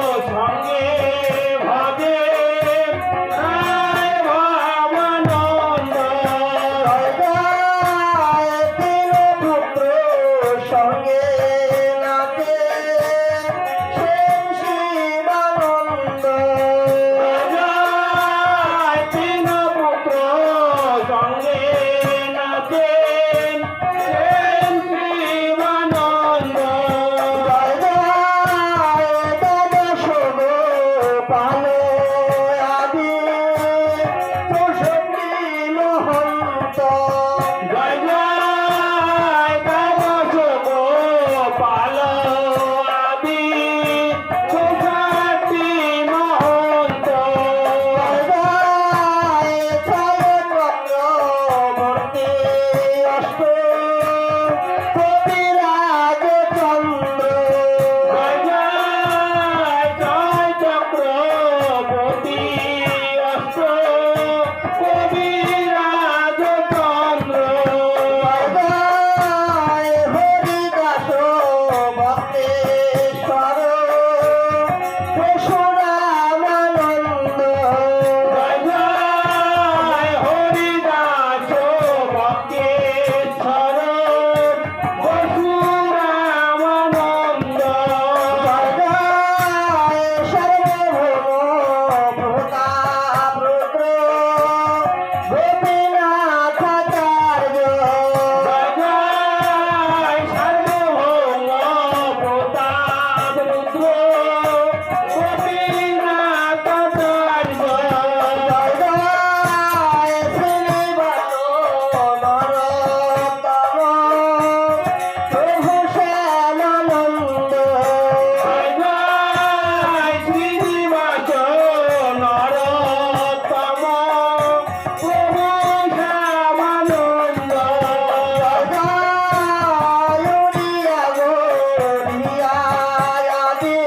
সঙ্গে ভাবে রায় ভাবানন্দ সঙ্গে নাচেন প্রেম শিবানন্দ জয় জয় তব শুভ পাল আদি চৌষট্টি মহন্ত জয় জয় তব শুভ পাল আদি চৌষট্টি মহন্ত জয় জয় ছয় চক্রবর্তী অষ্ট কবিরাজ চন্দ্র জয় জয় জয় চক্রবর্তী অষ্ট কবিরাজ চন্দ্র জয় হরিদাস ভক্তেশ্বর পরশুরামানন্দ জয় জয় হরিদাস ভক্তেশ্বর পরশুরামানন্দ জয় জয় সার্বভৌম প্রতাপ রুদ্র গোপীনাথাচার্য জয় জয় সার্বভৌম প্রতাপ রুদ্র গোপীনাথাচার্য জয় জয় শ্রীনিবাস নরোত্তম প্রভু শ্যামানন্দ জয় জয় শ্রীনিবাস নরোত্তম প্রভু শ্যামানন্দ জয় জয় উড়িয়া গড়িয়া আদি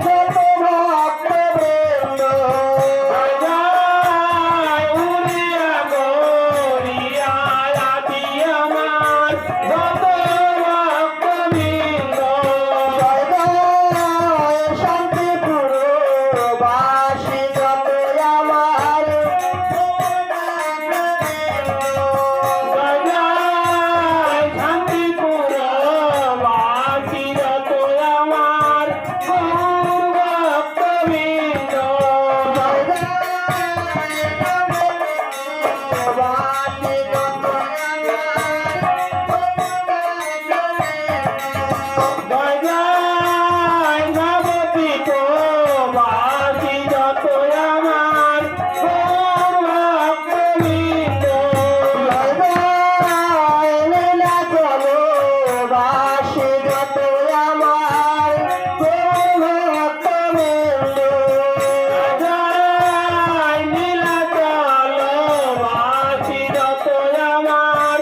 যত ভক্তবৃন্দ জয় জয় উড়িয়া গড়িয়া আদি আমার যত ভক্তবৃন্দ জয় জয় শান্তিপুর বাসী যত আমার জয় জয় শান্তিপুর বাসী যত আমার ভক্তবৃন্দ জয় জয় বাসী যত জয় জয় নবদ্বীপ বাসী যত আমার ভক্তবৃন্দ জয় জয় নীলাচল বাসী যত আমার ভক্তবৃন্দ জয় নীলাচল বাসী যত আমার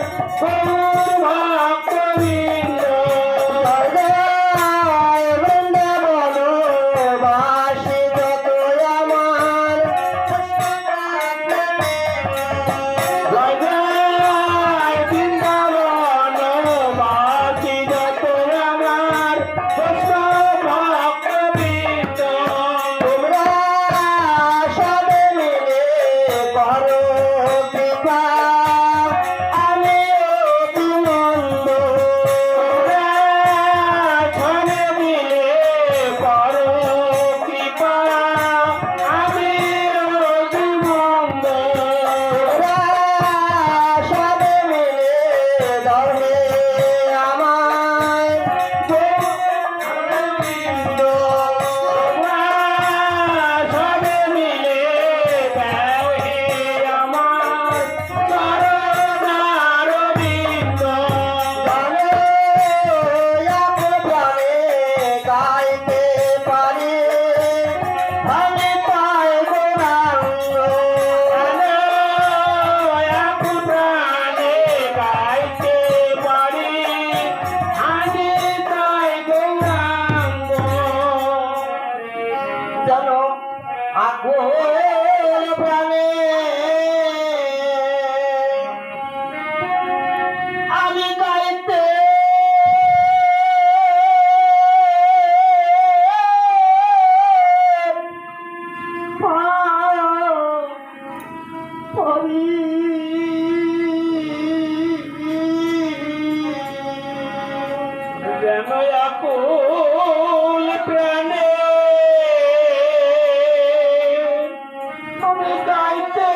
ভক্তবৃন্দ জয় জয় বৃন্দাবন বাসী যত আমার জয় জয় বৃন্দাবন বাসী যত আমার ভক্তবৃন্দ তোমরা সবে মিলে করো কৃপা আমি অতি নন্দ ছড়ে মিলে করো কৃপা আমি মন্দ তোমরা সবে মিলে দহে আমায় গোবিন্দ সবে মিলে দেও হে আমার চরণারবিন্দ গানে প্রাণে গাইতে পারি আমি পাই গৌরাঙ্গ প্রাণে গাইতে পারি আমি তাই গৌরাঙ্গ যেন আকুল প্রাণে আমি গাইতে পারি যেন আকুল প্রাণে আমি গাইতে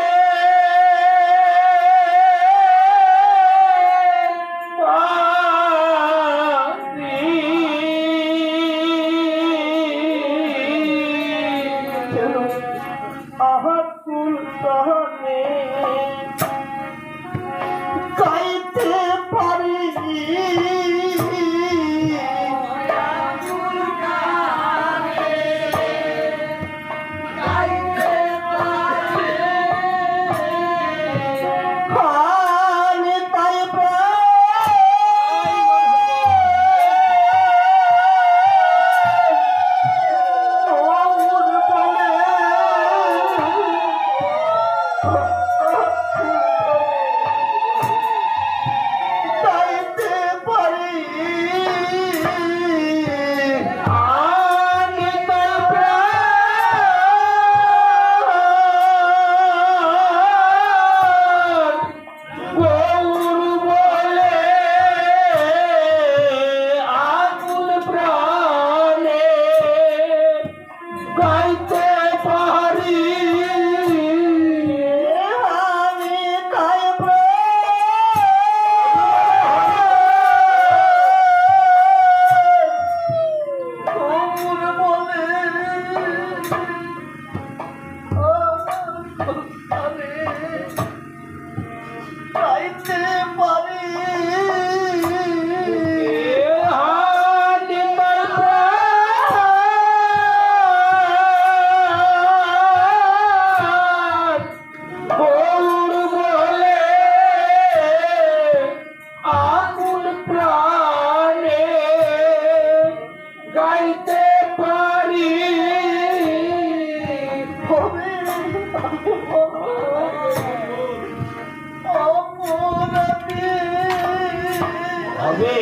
তবে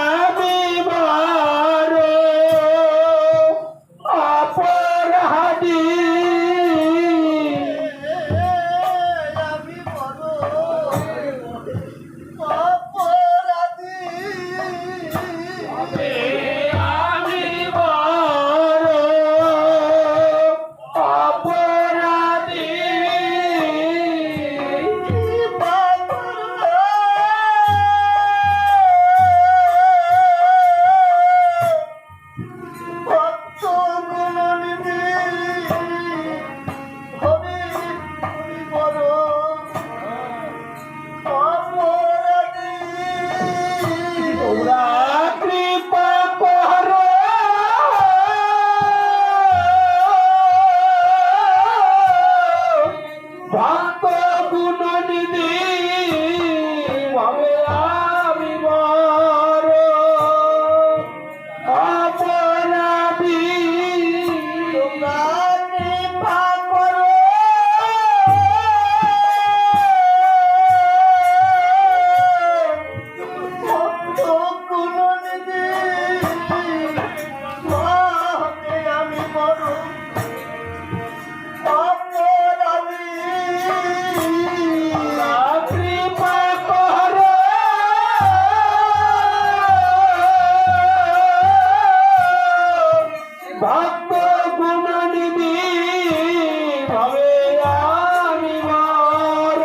আমি বড় অপরাধী। আমি বড় অপরাধী। তবে আমি বড় অপরাধী। ভক্ত গুণনিধি হরি বড় অপরাধী। তোমরা কৃপা করো ভক্ত গুণনিধি ভাবে আমি বড় অপরাধী। তোমরা কৃপা করো ভক্ত গুণনিধি ভাবে আমি বড় অপরাধী। কৃপা করো ভক্ত গুণনিধি ভাবে আমি বড়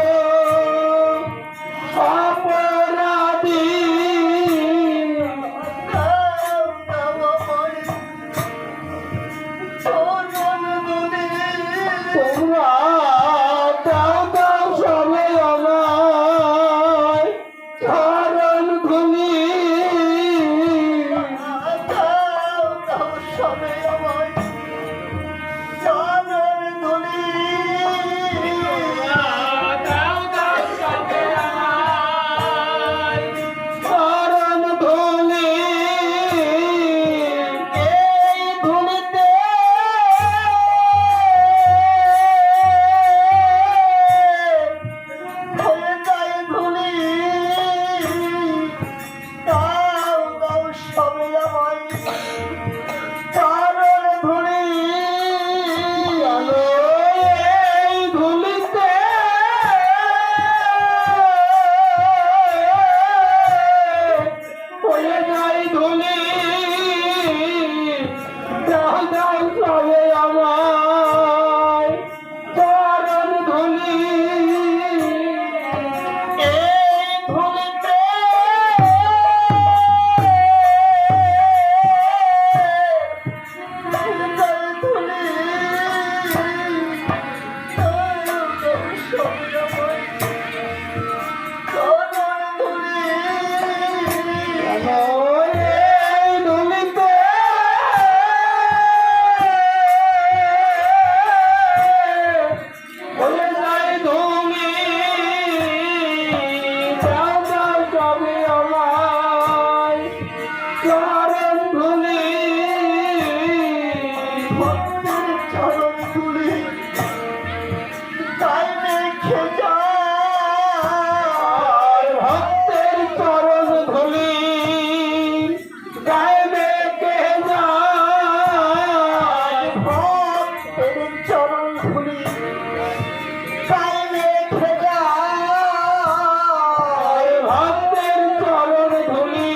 অপরাধী। তোমরা দাও দাও সবে আমায় চরণ ধুলি। দাও দাও সবে আমায় চরণ ধুলি। এই ধুলিতে হয়ে যায় ধুলি। দাও দাও সবে আমায় চরণ ধুলি। চলো এই ধুলিতে হয়ে যায় ধুলি। দাও দাও সবে আমায় চরণ ধুলি। এই ধুলিতে হয়ে যায় ধুলি। দাও দাও সবে আমায় চরণ ধুলি। চলো এই ধুলিতে হয়ে যায় ধুলি। দাও দাও সবে আমায় চরণ ধুলি। ভক্তের চরণ ধুলি তাই রেখে যায়। ভক্তের চরণ ধুলি গায়ে মেখে যায়। ভক্তের চরণ ধুলি তাই রেখে যায়। ভক্তের চরণ ধুলি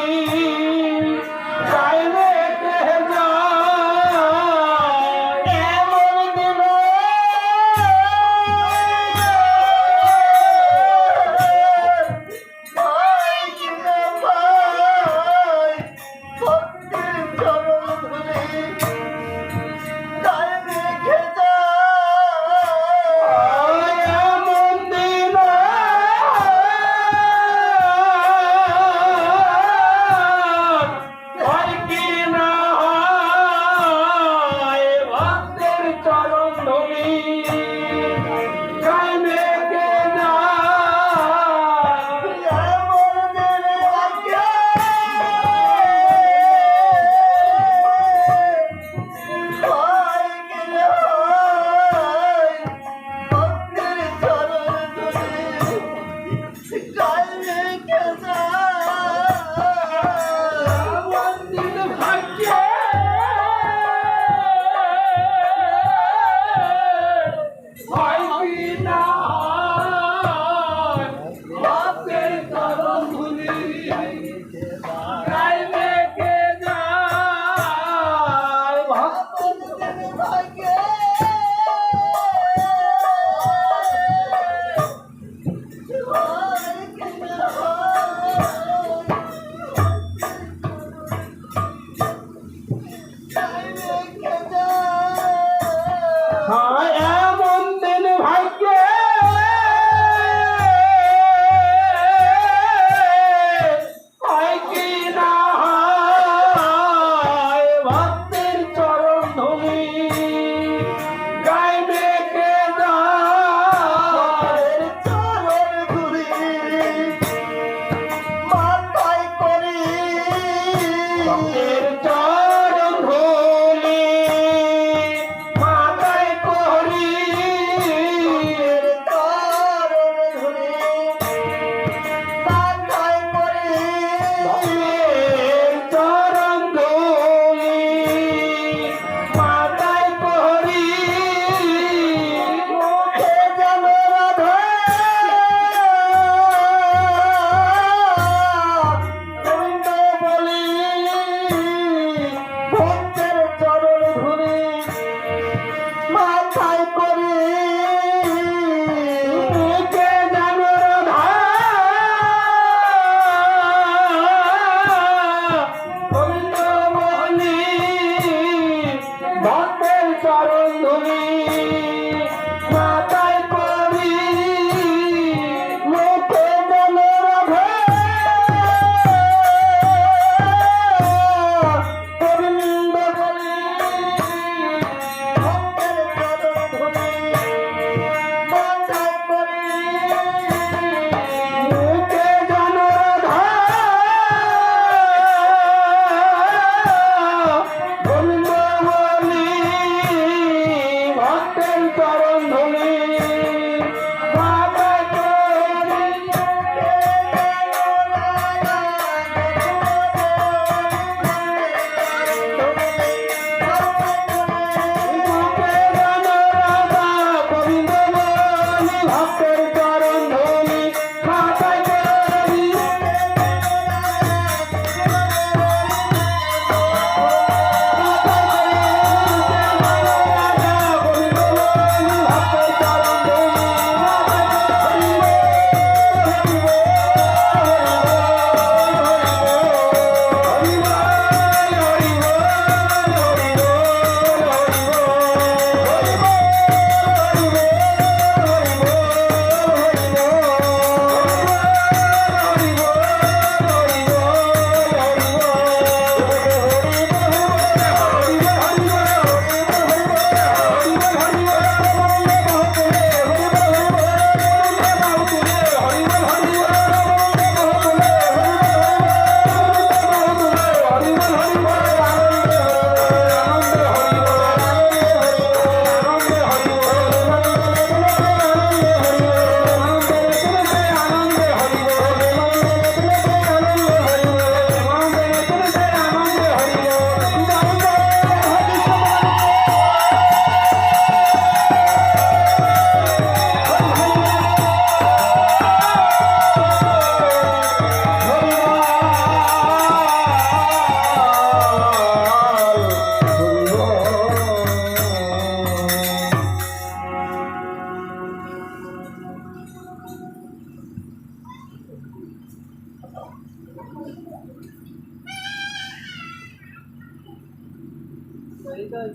Hare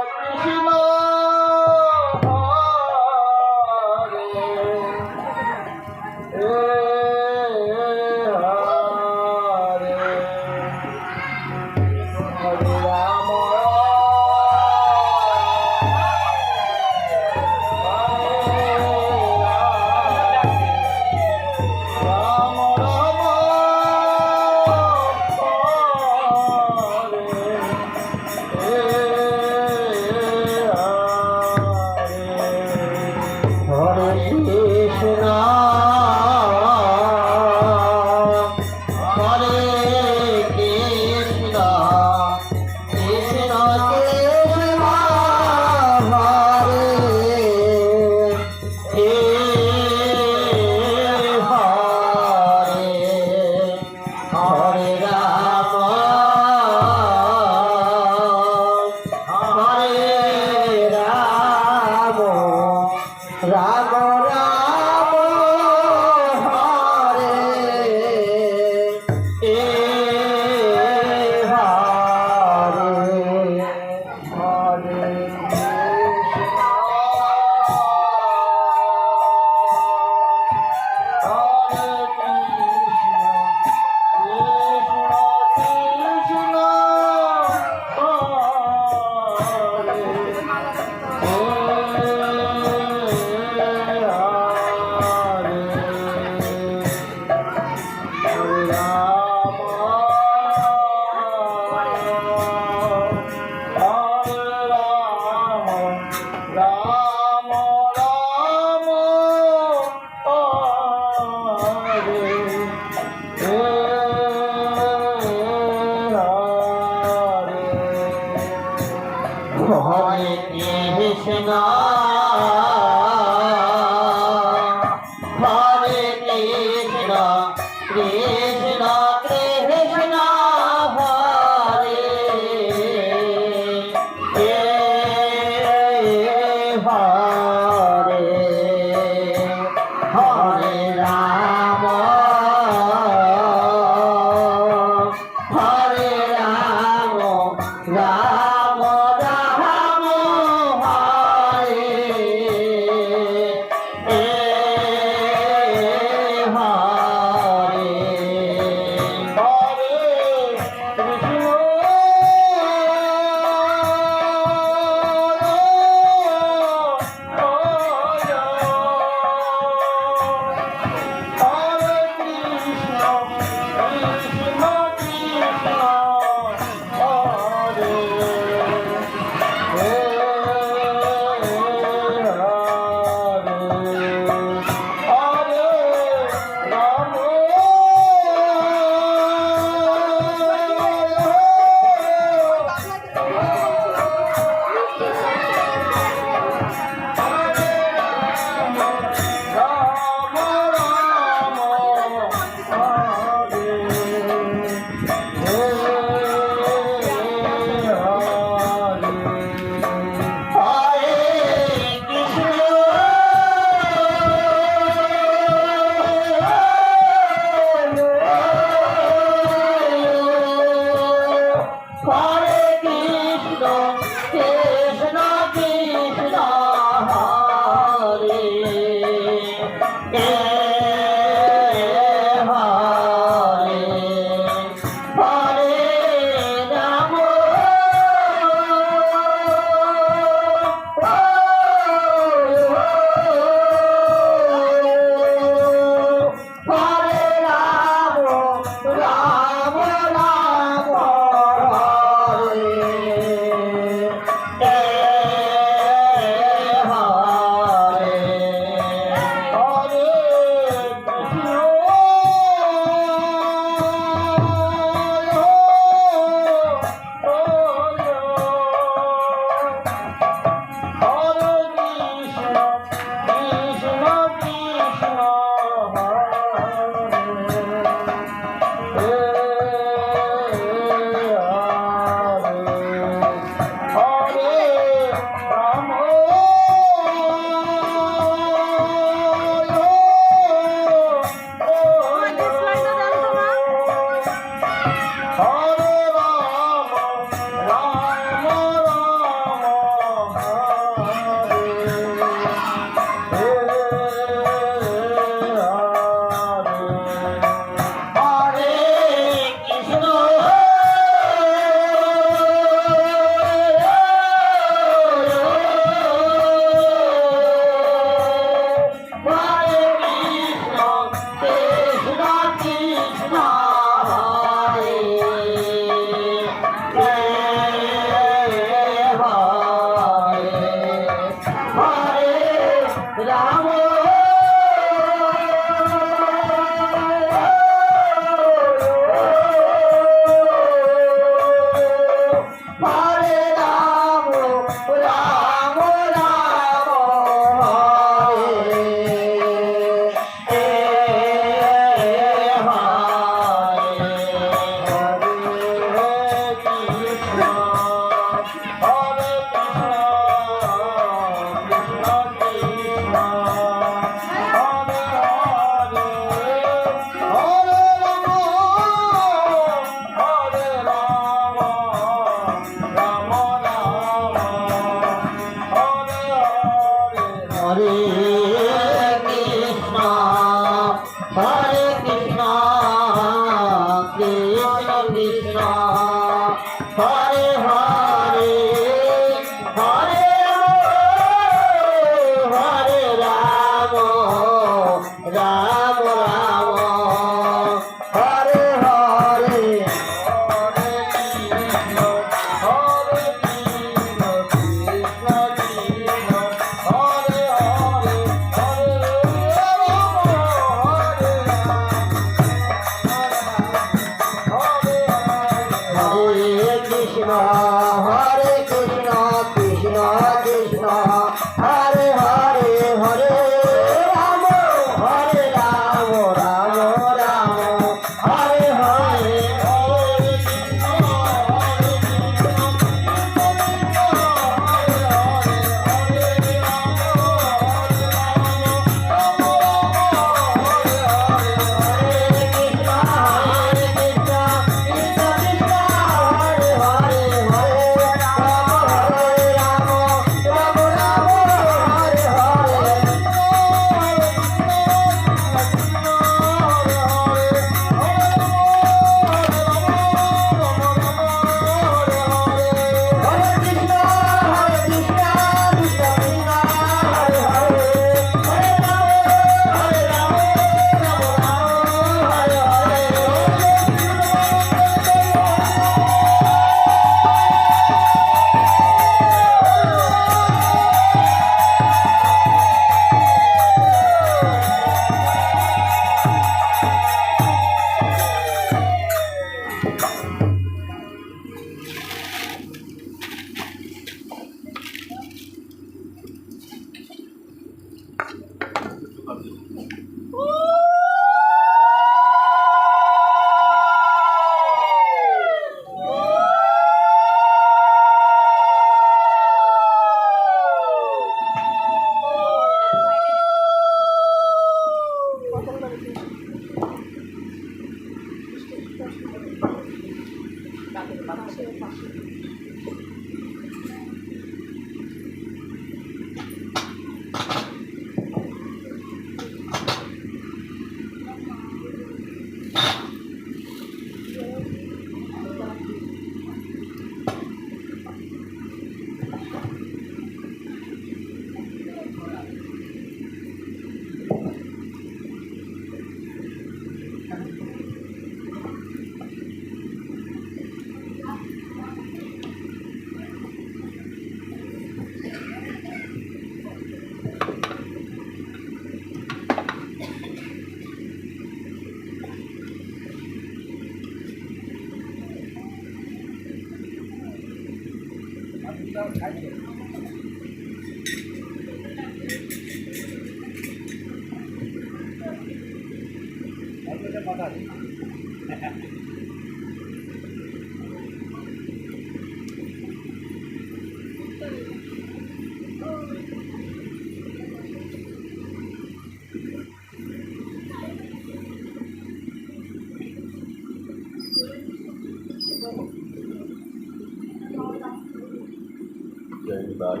জয় নিতাই,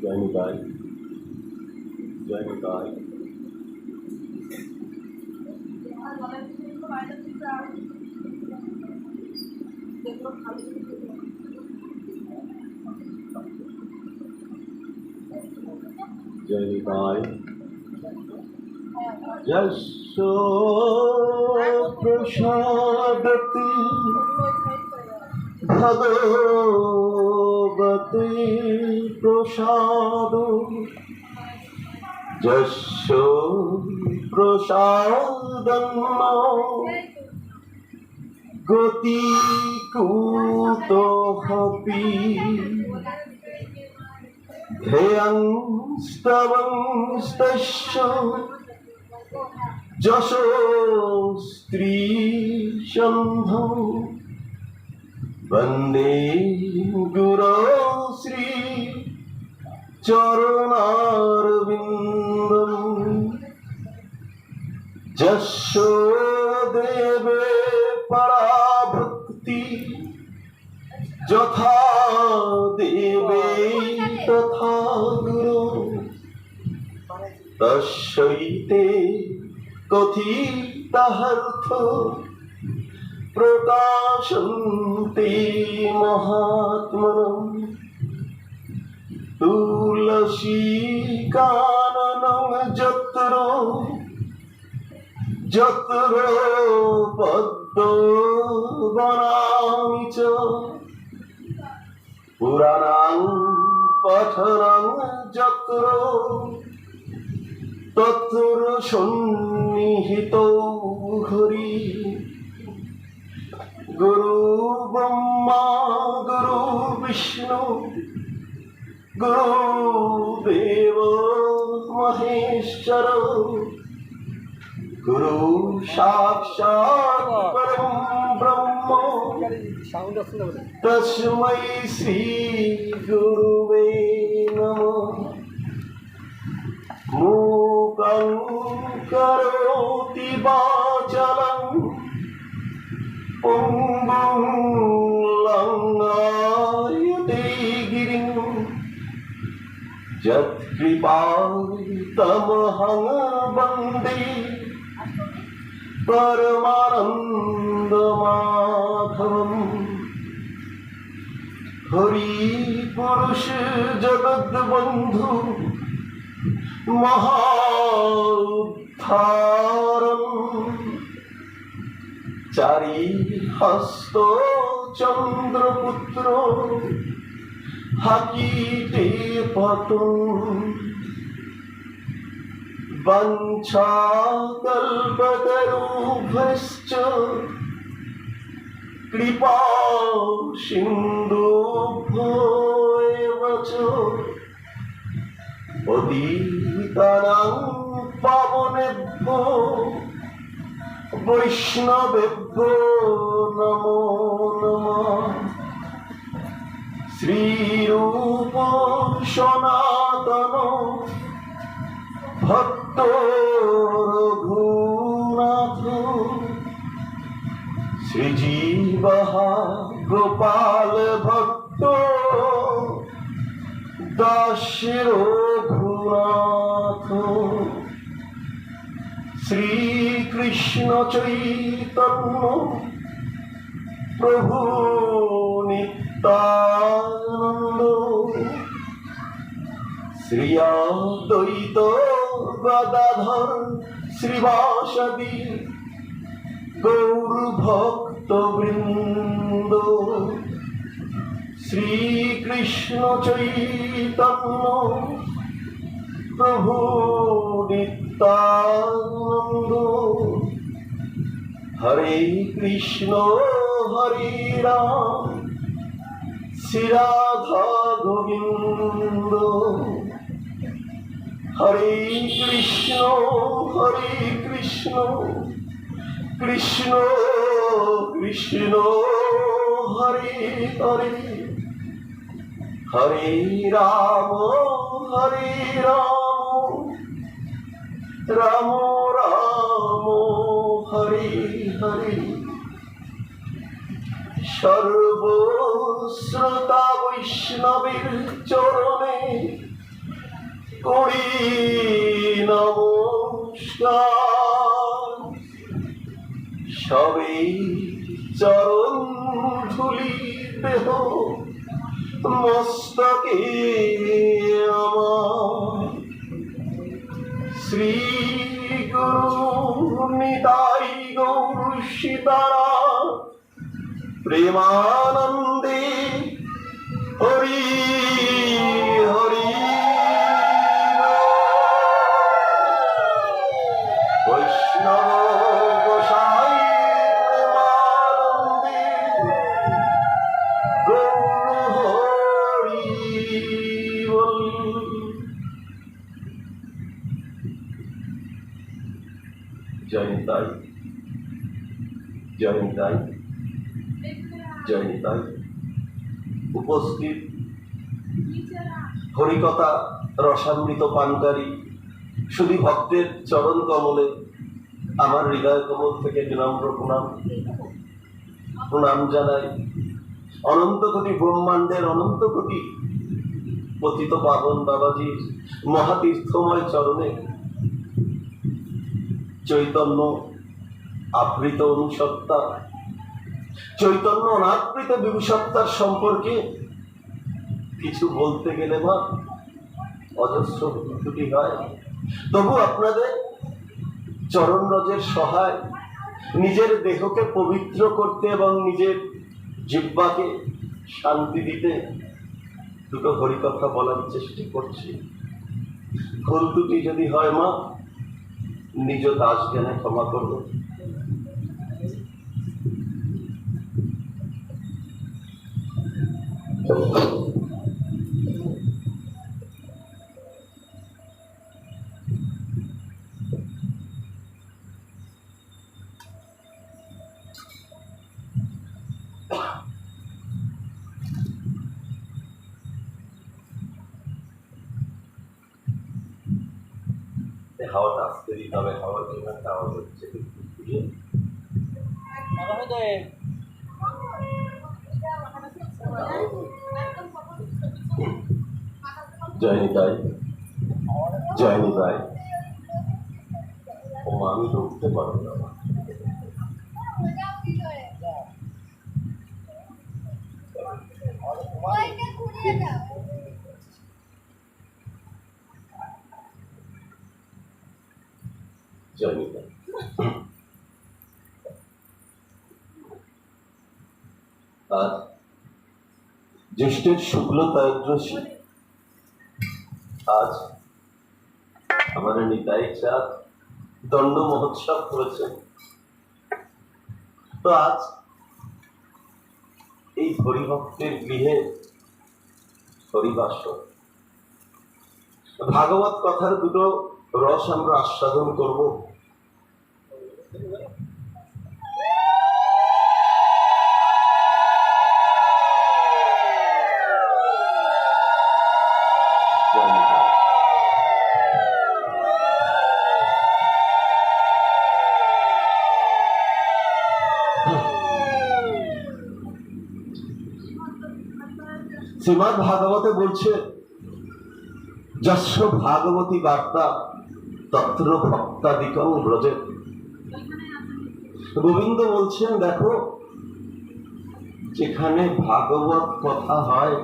জয় নিতাই, জয় নিতাই। জয় নিতাই। যশো প্রসাদতি ভগবতী প্রসাদ, যশো প্রসাদন্ন গতি কুতোহপি ধ্যেয়ংস্তবংস্তস্য যশো স্ত্রী সন্ধৌ বন্দে গুরো শ্রী চরণারবিন্দম। যশো দেবে পরাভক্তি যথা দেবে তথা গুরু, তস্যৈতে কথিতার্থ প্রকাশন্তে মহাত্মনঃ। তুলসী কাননং যত্র যত্র পদ্মবনানি চ, পুরাণাং পঠনাং যত্র তত্র সন্নিহিতো হরি। গুরু ব্রহ্মা গুরু বিষ্ণু গুরুদেব মহেশ্বর, গুরু সাক্ষাৎ পরম ব্রহ্ম তস্मै শ্রী গুরুবে নমঃ। মূকং করোতি বাচালং পঙ্গুং লঙ্ঘয়তে গিরিং, যৎকৃপাতমহং বন্দে পরমানন্দমাধবম। হরি পুরুষ জগদ্বন্ধু মহোদ্ধারণ, চারি হস্ত চন্দ্রপুত্র হাকিতে পতন। বাঞ্ছাকল্পতরুভ্যশ্চ কৃপা সিন্ধুভ্যো এব চ, পতিতানাং পাবনেভ্যো বৈষ্ণবেভ্যো নমো নমঃ। শ্রীরূপ সনাতন ভক্ত রঘুনাথ, শ্রীজীব গোপাল ভক্ত দাস রঘুনাথ। শ্রীকৃষ্ণ চৈতন্য প্রভু নিত্যানন্দ, শ্রী অদ্বৈত গদাধর শ্রীবাসদী গৌর ভক্ত বৃন্দ। শ্রীকৃষ্ণ চৈতন্য প্রভু নিত্যানন্দ, হরে কৃষ্ণ হরে রাম শ্রীরাধা গোবিন্দ। হরে কৃষ্ণ কৃষ্ণ কৃষ্ণ হরে হরে, হরে রাম রাম রাম হরে হরে। সর্বশ্রোতা বৈষ্ণবের চরণে করি নমস্কার। সবে চরণ ধুলি দেহ মস্তকে আমার। শ্রী গুরু নিতাই গৌর সীতারা প্রেমানন্দে হরি হরি। বৈষ্ণব গোসাই প্রেমানন্দে গৌর হরি বল। জয় নিতাই, জয় নিতাই, জয় নিতাই। উপস্থিত হরিকথা রসামৃত পানকারী শুধু ভক্তের চরণ কমলে আমার হৃদয় কমল থেকে বিনম্র প্রণাম জানাই। অনন্ত কোটি ব্রহ্মাণ্ডের অনন্ত কোটি পতিত পাবন বাবাজির মহাতীর্থময় চরণে চৈতন্য আবৃত অনুসত্তা, চৈতন্য অনাবৃত বিভূসত্তার সম্পর্কে কিছু বলতে গেলে মা অজস্র ত্রুটি হয়। তবু আপনাদের চরণ রজের সহায় নিজের দেহকে পবিত্র করতে এবং নিজের জিহ্বাকে শান্তি দিতে দুটো হরিকথা বলার চেষ্টা করছি। ভুল ত্রুটি যদি হয় মা নিজ দাস জ্ঞানে ক্ষমা করব। হাওয়াটা আসতে দিতে হবে, হাওয়ার জন্য একটা আওয়াজ হচ্ছে। জয় নিতাই, জয় নিতাই। ও আমি তো উঠতে পারবো না। জয় নিতাই। আজ জ্যৈষ্ঠের শুক্ল ত্রয়োদশী। আজ আমাদের নিতাই চাঁদ দণ্ড মহোৎসব করেছে। তো আজ এই হরিভক্তের গৃহে হরিবাস, ভাগবত কথার দুটো রস আমরা আস্বাদন করব। শ্রীমদ্ ভাগবতে বলছে যস্য ভাগবতী বার্তা তত্র ভক্তাদিকং ব্রজে। গোবিন্দ বলছেন দেখো, যেখানে ভাগবত কথা হয়,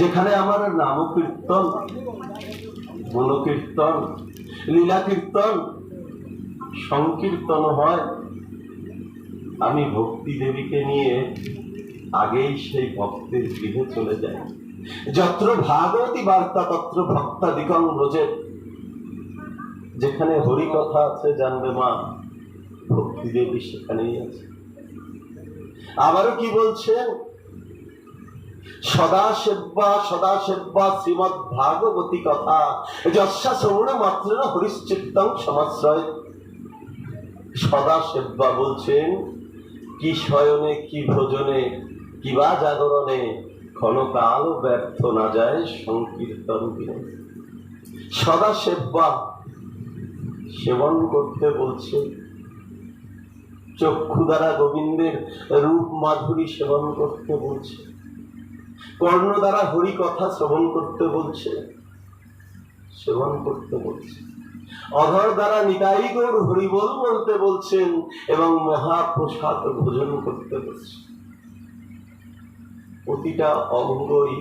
যেখানে আমার নাম কীর্তন, গুণকীর্তন, লীলা কীর্তন, সংকীর্তন হয়, আমি ভক্তি দেবীকে নিয়ে আগেই সেই ভক্তের গৃহে চলে যাই। যত্র ভাগবতী বার্তা তত্র ভক্তাদিকং ব্রজে। যেখানে হরি কথা আছে জানবে মা ভক্তি দেবী সেখানেই আছে। আবারও কি বলছেন, সদা সেব্বা শ্রীমদ্ ভাগবতী কথা যস্যা শ্রবণ মাত্র হরিশ্চিত্তং সমাশ্রয়। সদা সেব্বা বলছেন কি শয়নে কি ভোজনে কিবা জাগরণে ক্ষণকাল ব্যর্থ না যায় সংকীর্তন বিনে। সদা সেব্বা সেবন করতে বলছে, চক্ষু দ্বারা গোবিন্দের রূপ মাধুরী সেবন করতে বলছে, কর্ণ দ্বারা হরি কথা শ্রবণ করতে বলছে, সেবন করতে বলছে, অধর দ্বারা নিতাই গৌর হরিবোল বলতে বলছেন এবং মহাপ্রসাদ ভোজন করতে বলছেন। প্রতিটা অঙ্গই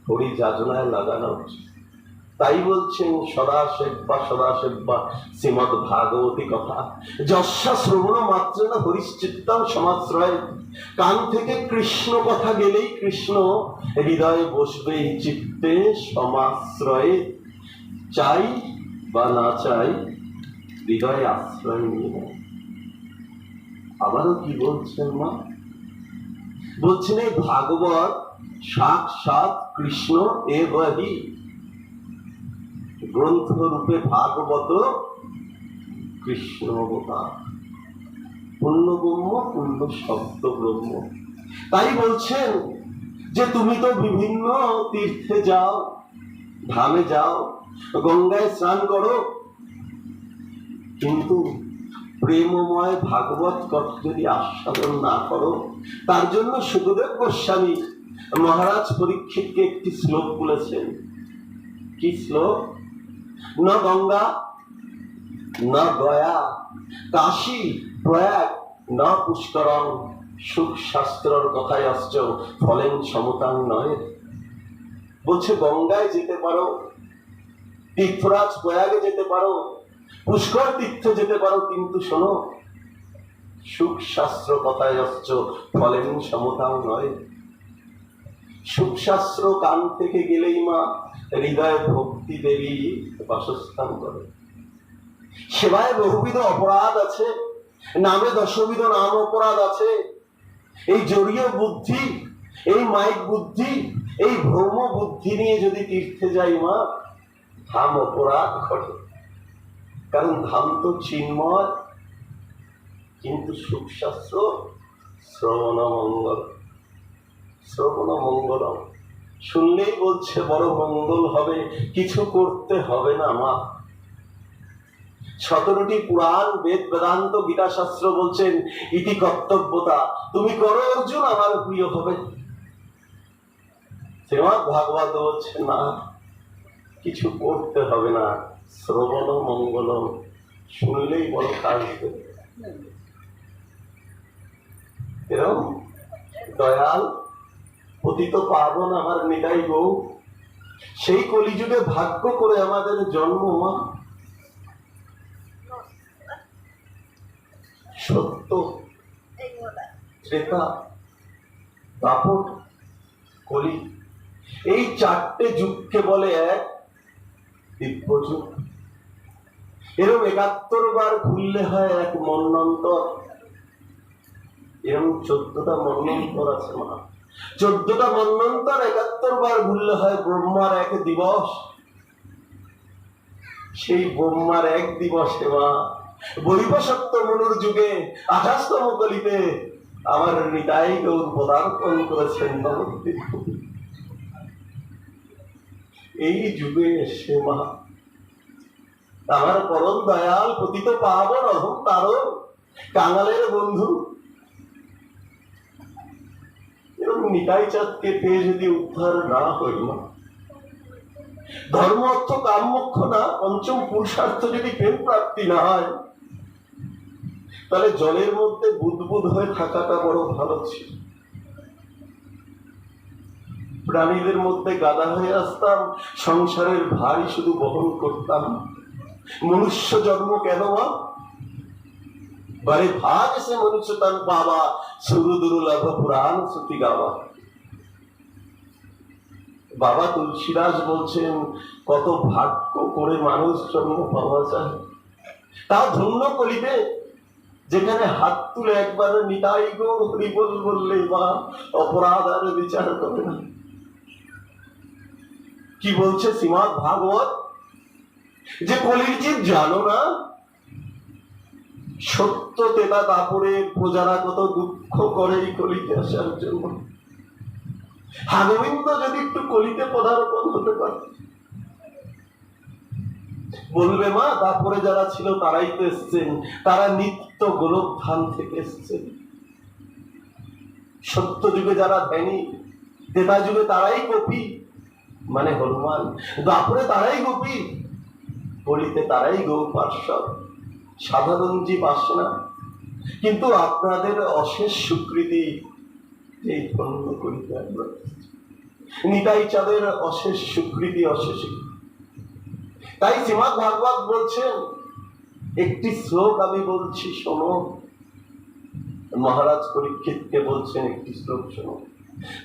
হরি যাজনায় লাগানো উচিত। তাই বলছেন সদা সেব্বা শ্রীমদ্ ভাগবতী কথা যস্যা শ্রবণ মাত্র না হরিশ্চিত্তং সমাশ্রয়। কান থেকে কৃষ্ণ কথা গেলেই কৃষ্ণ হৃদয়ে বসবে চিত্তে সমাশ্রয়ে। চাই বা না চাই হৃদয়ে আশ্রয় নিয়ে নেয়। আবারও কি বলছেন মা? বলছেন এই ভাগবত সাক্ষাৎ কৃষ্ণ এবহি। গ্রন্থ রূপে ভাগবত কৃষ্ণ অবতার, পূর্ণ ব্রহ্ম পূর্ণ শব্দ ব্রহ্ম। তাই বলছেন যে তুমি তো বিভিন্ন তীর্থে যাও, ধামে যাও, গঙ্গায় স্নান করো, কিন্তু প্রেমময় ভাগবত কথা যদি আস্বাদন না করো। তার জন্য সুখদেব গোস্বামী মহারাজ পরীক্ষিতকে একটি শ্লোক বলেছেন। কি শ্লোক? ন গঙ্গা ন গয়া কাশী প্রয়াগ ন পুষ্করং সুখ শাস্ত্রর কথায় আসছ ফলেন সমতাং নয়। বলছে গঙ্গায় যেতে পারো, তীর্থরাজ প্রয়াগে যেতে পারো, পুষ্কর তীর্থে যেতে পারো, কিন্তু শোনো সুখ শাস্ত্র কথায় আসছ ফলেন সমতাং নয়। সুখ শাস্ত্র কান থেকে গেলেই মা হৃদয়ে ভক্তি দেবী বাসস্থান করে। সেবায় বহুবিধ অপরাধ আছে, নামে দশবিধ নাম অপরাধ আছে। এই জড়ীয় বুদ্ধি, এই মাইক বুদ্ধি, এই ভ্রম বুদ্ধি নিয়ে যদি তীর্থে যাই মা, ধাম অপরাধ ঘটে। কারণ ধাম তো চিন্ময়, কিন্তু সুখশাস্ত্র শ্রবণ মঙ্গল, শ্রবণ মঙ্গলম শুনলেই বলছে বড় মঙ্গল হবে, কিছু করতে হবে না মা। 17টি পুরাণ বেদ বেদান্ত গীতা শাস্ত্র বলছেন ইতি কর্তব্যতা, তুমি করো অর্জুন আমার প্রিয় হবে। শ্রীমদ্ ভাগবত বলছে না, কিছু করতে হবে না, শ্রবণ মঙ্গলম শুনলেই বড় কাজ হবে। এরকম দয়াল পতিত পাবন আমার নিতাই গৌ, সেই কলিযুগে ভাগ্য করে আমাদের জন্ম মা। সত্য, ত্রেতা, দাপট, কলি, এই 4টে যুগকে বলে এক দিব্য যুগ। এরকম 71 বার ঘুরলে হয় এক মন্বন্তর। এরকম 14টা মন্বন্তর আছে মা। 14টা মন্বন্তর 71 বার ঘুরলে হয় ব্রহ্মার এক দিবস। সেই ব্রহ্মার এক দিবসে মা বৈবশক্ত মনুর যুগে 28তম কলিতে আমার নিতাই গৌর পদার্পণ করেছেন নবদ্বীপ। এই যুগে এসে মা আমার পরম দয়াল পতিত পাবন অধম তারণ কাঙালের বন্ধু এবং নিতাই চাঁদকে পেয়ে যদি উদ্ধার না হই মা, ধর্ম অর্থ কাম মোক্ষ না, পঞ্চম পুরুষার্থ যদি প্রেম প্রাপ্তি না হয়, তাহলে জলের মধ্যে বুদবুদ হয়ে থাকাটা বড় ভালো ছিল। প্রাণীদের মধ্যে গাদা হয়ে আসতাম, সংসারের ভারী শুধু বহন করতাম। মনুষ্য জন্ম কেন মা? বারে ভাগ সে মনুষ্য তান পাওয়া, সুরু দুর্লভ পুরাণ শ্রুতি গাওয়া। বাবা তুলসীদাস বলছেন কত ভাগ্য করে মানুষ জন্ম পাওয়া যায়, তা ধন্য কলিতে যেখানে হাত তুলে একবার নিতাই গো হরিবল বললেই মা অপরাধ আর বিচার করে না। কি বলছে শ্রীমদ্ ভাগবত, যে কলির জীব জানো না সত্য তেতা তারপরে প্রজারা কত দুঃখ করে এই কলিতে আসার জন্য। হাগোবিন্দ যদি একটু কলিতে পদার্পণ হতে পারে, বলবে মা তারপরে যারা ছিল তারাই তো এসছেন, তারা নিত্য গোলকধাম থেকে এসছেন। সত্য যুগে যারা ধ্যানী, তেতা যুগে তারাই গোপী মানে হনুমান, তারপরে তারাই গোপী, কলিতে তারাই গৌপার্ষদ। সাধারণ জীব আসে না, কিন্তু আপনাদের অশেষ স্বীকৃতি এই ধন্য কলিতে একবার নিতাই চাঁদের অশেষ স্বীকৃতি, অশেষ। তাই শ্রীমদ্ ভাগবত বলছেন, একটি শ্লোক আমি বলছি শোনো। মহারাজ পরীক্ষিতকে বলছেন একটি শ্লোক শোনো।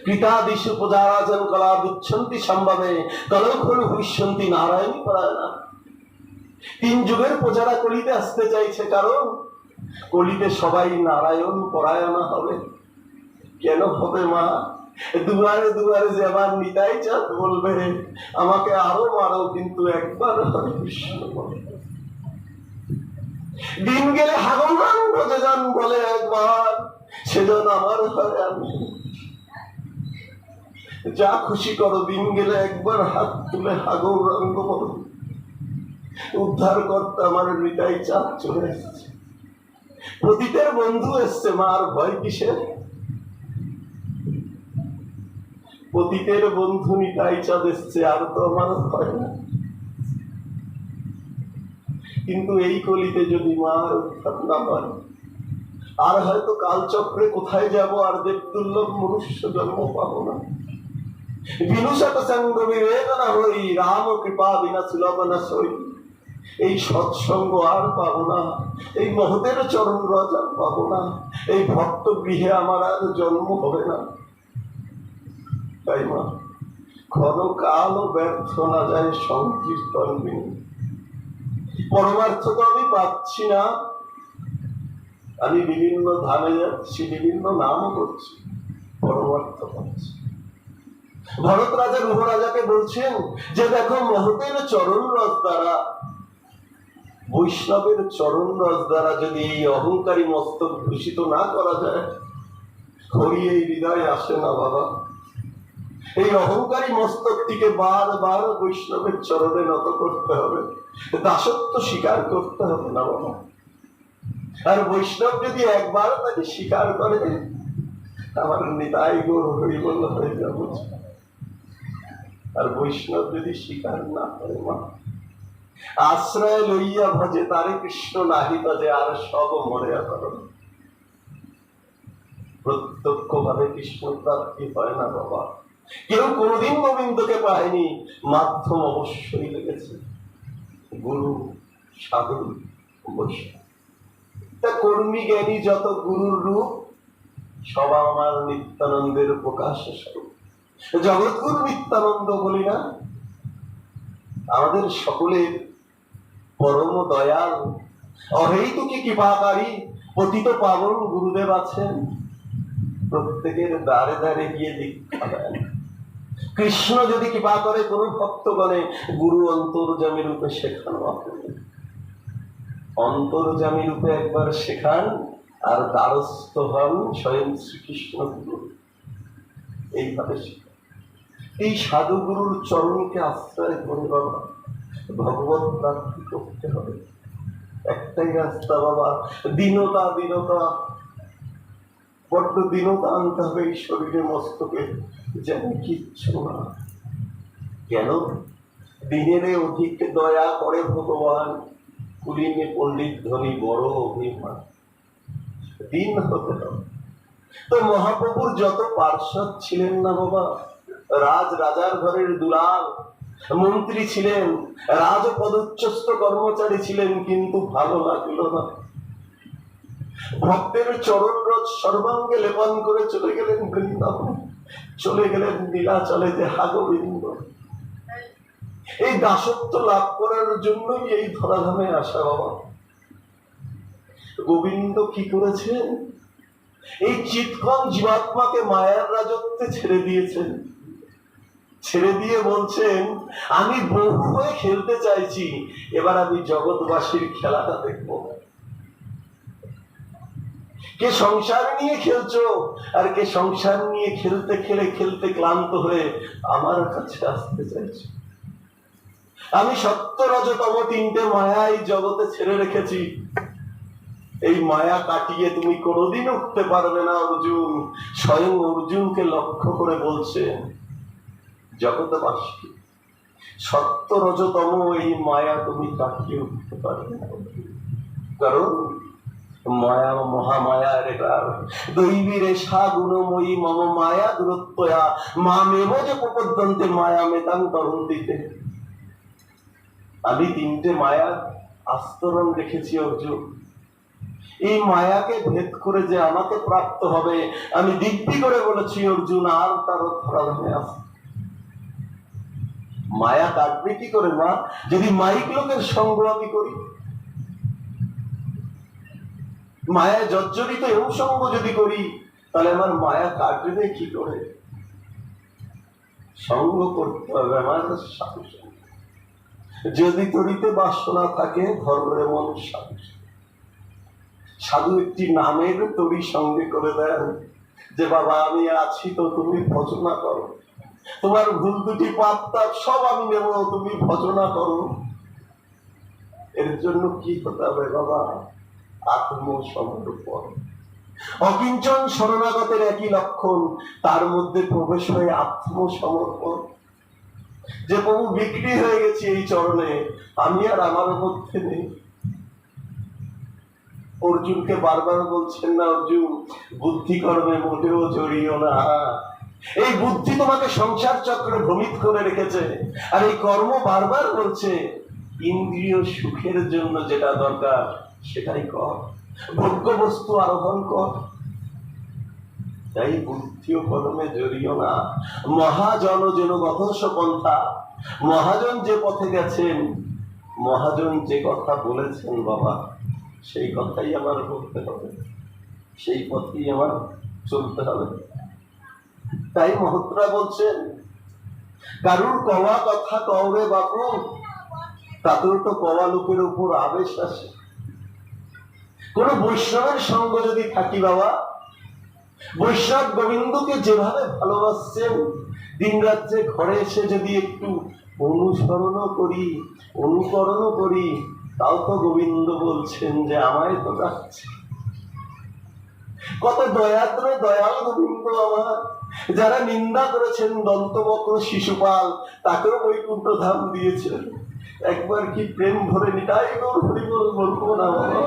পিতাদিশু প্রজারাজন কলা বুচ্ছন্তি সম্ভবে কলখন ভবিষ্যন্তি নারায়ণী পরায়ণা। 3 যুগের প্রজারা কলিতে আসতে চাইছে, কারণ কলিতে সবাই নারায়ণ পরায়ণা হবে। কেন হবে মা? দুয়ারে দুয়ারে যে আমার নিতাই চাঁদ বলবে আমাকে আরো মারো, কিন্তু একবার হরে কৃষ্ণ বলে। দিন গেলে হাগমাঙ্গ যেজন বলে একবার, সেজন আমার ঘরে আমি। যা খুশি করো, দিন গেলে একবার হাত তুলে হাগৌরাঙ্গ বলো, উদ্ধার করতে আমার নিতাই চাঁদ চলে এসেছে। পতিতের বন্ধু এসছে, মা আর ভয় কিসের? পতিতের বন্ধু নিতাই চাঁদ এসছে, আর তো আমার ভয় না। কিন্তু এই কলিতে যদি মার উদ্ধার না হয়, আর হয়তো কালচক্রে কোথায় যাব, আর দেবদুর্লভ মনুষ্য জন্ম পাবো না। বিনুষত সঙ্গ বিবেদনা হই, রাম কৃপা বিনা সুলভ না সই। এই সৎসঙ্গ আর পাবো না, এই মহতের চরণ রজ আর পাবো না, এই ভক্ত গৃহে আমার আর জন্ম হবে না। তাই মা ক্ষণকাল ব্যর্থ না যায় সংকীর্তন বিনে। পরমার্থ তো আমি পাচ্ছি না, আমি বিভিন্ন ধামে যাচ্ছি, বিভিন্ন নামও করছি, পরমার্থ পাচ্ছি। ভরত রাজা রুহ রাজাকে বলছেন যে দেখো, মহতের চরণ রস দ্বারা, বৈষ্ণবের চরণ রস দ্বারা যদি এই অহংকারী মস্তক দূষিত না করা যায়, হরি এই হৃদয় আসে না বাবা। এই অহংকারী মস্তকটিকে বারবার বৈষ্ণবের চরণে নত করতে হবে, দাসত্ব স্বীকার করতে হবে না বাবা। আর বৈষ্ণব যদি একবার তাকে স্বীকার করে, আমার নিতাই গৌর হরি বল হয়ে যাব। আর বৈষ্ণব যদি স্বীকার না করে, মা আশ্রয় লইয়া ভজে তারে কৃষ্ণ নাহি তজে, আর সব মরিয়া করো। প্রত্যক্ষ ভাবে কৃষ্ণ প্রাপ্তি হয় না বাবা। কেউ কোনদিন গোবিন্দকে পায়নি, মাধ্যম অবশ্যই লেগেছে গুরু, সাধু, বৈষ্ণব। তা কর্মী জ্ঞানী যত গুরুর রূপ, সব আমার নিত্যানন্দের প্রকাশ স্বরূপ। জগৎগুরু নিত্যানন্দ বলি না, আমাদের সকলের পরম দয়াল অহেতুকি কৃপাকারী পতিত পাবন গুরুদেব আছেন। প্রত্যেকের দ্বারে দ্বারে গিয়ে দীক্ষা দেন। কৃষ্ণ যদি কৃপা করে কোন ভক্তগণে, গুরু অন্তর্যামী রূপে শেখানো আপনি। অন্তর্যামী রূপে একবার শেখান, আর দ্বারস্থ হন স্বয়ং শ্রীকৃষ্ণ গুরু। এইভাবে শেখান। এই সাধু গুরুর চরণকে আশ্রয় করে বাবা ভগবত প্রাপ্তি করতে হবে। একটাই রাস্তা বাবা, দীনতা। দীনতা, বড্ড দীনতা আনতে হবে এই শরীরে মস্তকে, যেন কিচ্ছু না। কেন? দিনের অধিক দয়া করে ভগবান, কুলিনে পণ্ডিত ধনী বড় অভিমান। দিন হতে হবে। তো মহাপ্রভুর যত পার্ষদ ছিলেন না বাবা, রাজার ঘরের দুলাল, মন্ত্রী ছিলেন, রাজপদোচ্চস্থ কর্মচারী ছিলেন, কিন্তু ভালো লাগলো না। ভক্তের চরণ রজ সর্বাঙ্গে লেপন করে চলে গেলেন বৃন্দাবন, চলে গেলেন নীলাচলে যে হাগোবিন্দ। এই দাসত্ব লাভ করার জন্যই এই ধরাধামে আসা বাবা। গোবিন্দ কি করেছেন? এই চিৎক্ষণ জীবাত্মাকে মায়ার রাজত্বে ছেড়ে দিয়েছেন। ছেড়ে দিয়ে বলছেন, আমি বহু হয়ে খেলতে চাইছি, এবার আমি জগৎবাসীর খেলাটা দেখব। কে সংসার নিয়ে খেলছো, আর কে সংসার নিয়ে খেলতে খেলতে ক্লান্ত হয়ে আমার কাছে আসতে চাইছো। আমি সত্য রজতম তিনটে মায়া এই জগতে ছেড়ে রেখেছি। এই মায়া কাটিয়ে তুমি কোনোদিন উঠতে পারবে না অর্জুন। স্বয়ং অর্জুনকে লক্ষ্য করে বলছেন জগৎবাসী, সত্য রজতম এই মায়া তুমি কাটিয়ে উঠতে পারবে না। কারণ মায়া মহামায়া রেখার দৈবী রেশা গুণময়ী মম মায়া দূরত্বয়া মামেব যে প্রপদ্যন্তে মায়া মেতাং তরন্তিতে। আমি তিনটে মায়ার আস্তরণ রেখেছি অর্জুন। এই মায়াকে ভেদ করে যে আমাকে প্রাপ্ত হবে, আমি দিব্যি করে বলেছি অর্জুন, আর তার ধরাধামে আছে। মায়া কাটবে কি করে মা, যদি মাইক লোকের সঙ্গ আমি করি? মায়া জর্জরিত এও সঙ্গ যদি করি, তাহলে আমার মায়া কাটবে কি করে? সঙ্গ করতে হবে আমার সাধু। যদি তরিতে বাসনা থাকে ধর্মের মন সাধু। সাধু একটি নামের তরি সঙ্গে করে দেন, যে বাবা আমি আছি তো তুমি ভজনা করো, তোমার ভুল দুটি পাত্তা সব আমি নেব, তুমি ভজনা করো। এর জন্য কি হতে হবে বাবা? আত্মসমর্পণ। অকিঞ্চন শরণাগতের একই লক্ষণ, তার মধ্যে প্রবেশ হয়ে আত্মসমর্পণ। যে প্রভু বিক্রি হয়ে গেছি এই চরণে, আমি আর আমার মধ্যে নেই। অর্জুনকে বারবার বলছেন না অর্জুন, বুদ্ধি কর্মে মোটেও জড়িও না। এই বুদ্ধি তোমাকে সংসার চক্রে ভ্রমিত করে রেখেছে, আর এই কর্ম বারবার বলছে ইন্দ্রিয় সুখের জন্য যেটা দরকার সেটাই কর, ভোগ্য বস্তু আরোহণ কর। তাই বুদ্ধি ও কর্মে জড়িও না। মহাজন যেন গতস পন্থা, মহাজন যে পথে গেছেন, মহাজন যে কথা বলেছেন বাবা, সেই কথাই আমার বলতে হবে, সেই পথেই আমার চলতে হবে। তাই মহত্রা বলছেন, কারুর কওয়া কথা কওরে বাপু, তাতেও তো কওয়া লোকের উপর আবেশ আসে। কোন বৈষ্ণবের সঙ্গ যদি থাকি বাবা, বৈষ্ণব গোবিন্দকে যেভাবে ভালোবাসছেন, দিন রাত্রে ঘরে এসে যদি একটু অনুসরণ করি, অনুকরণ করি, তাও তো গোবিন্দ বলছেন যে আমায় তো ডাকছে। কত দয়াদ্র দয়াল গোবিন্দ আমার, যারা নিন্দা করেছেন দন্তবক্র শিশুপাল, তাকেও বৈকুণ্ঠ ধাম দিয়েছেন। একবার কি প্রেম ভরে নিতাই গৌর হরি বল বলবো না বাবা?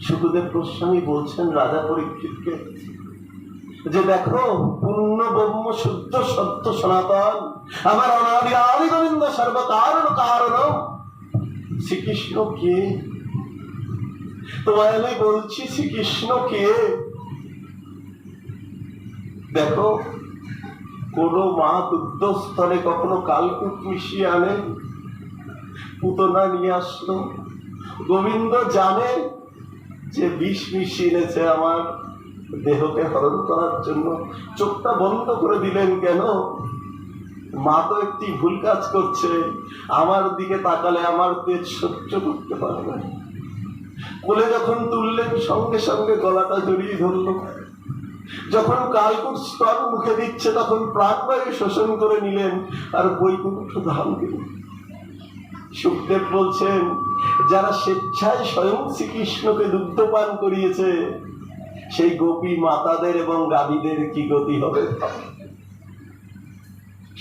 সুখদেব গোস্বামী বলছেন রাজা পরীক্ষিতকে, যে দেখো পূর্ণ ব্রহ্ম শুদ্ধ সত্য সনাতন আমার অনাদি আদি গোবিন্দ সর্বকারণ কারণ শ্রীকৃষ্ণ কে? তোমায় আমি বলছি শ্রীকৃষ্ণ কে? দেখো, কোন মা দুগ্ধস্থলে কখনো কালকুট মিশিয়ে আনে, পুতনা নিয়ে আসলো, গোবিন্দ জানে যে বিষ মিশিয়ে এনেছে আমার দেহকে হরণ করার জন্য। চোখটা বন্ধ করে দিলেন কেন? মা তো একটি ভুল কাজ করছে, আমার দিকে তাকালে আমার তেজ সহ্য করতে পারবে। কোলে যখন তুললেন সঙ্গে সঙ্গে গলাটা জড়িয়ে ধরল। যখন কালকুট স্তন মুখে দিচ্ছে তখন প্রাণবায়ু শোষণ করে নিলেন আর বৈকুণ্ঠ ধাম দিলেন। সুখদেব বলছেন, যারা স্বেচ্ছায় স্বয়ং শ্রীকৃষ্ণকে দুগ্ধপান করিয়েছে, সেই গোপী মাতাদের এবং গাভীদের কি গতি হবে?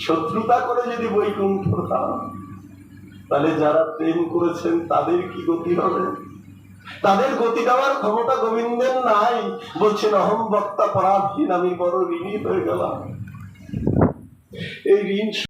শত্রুতা করে যদি বৈকুণ্ঠ ধাম, তাহলে যারা প্রেম করেছেন তাদের কি গতি হবে? তাদের গতি দেওয়ার ক্ষমতা গোবিন্দের নাই। বলছেন অহম বক্তা পরাধীন, আমি বড় ঋণী হয়ে গেলাম। এই ঋণ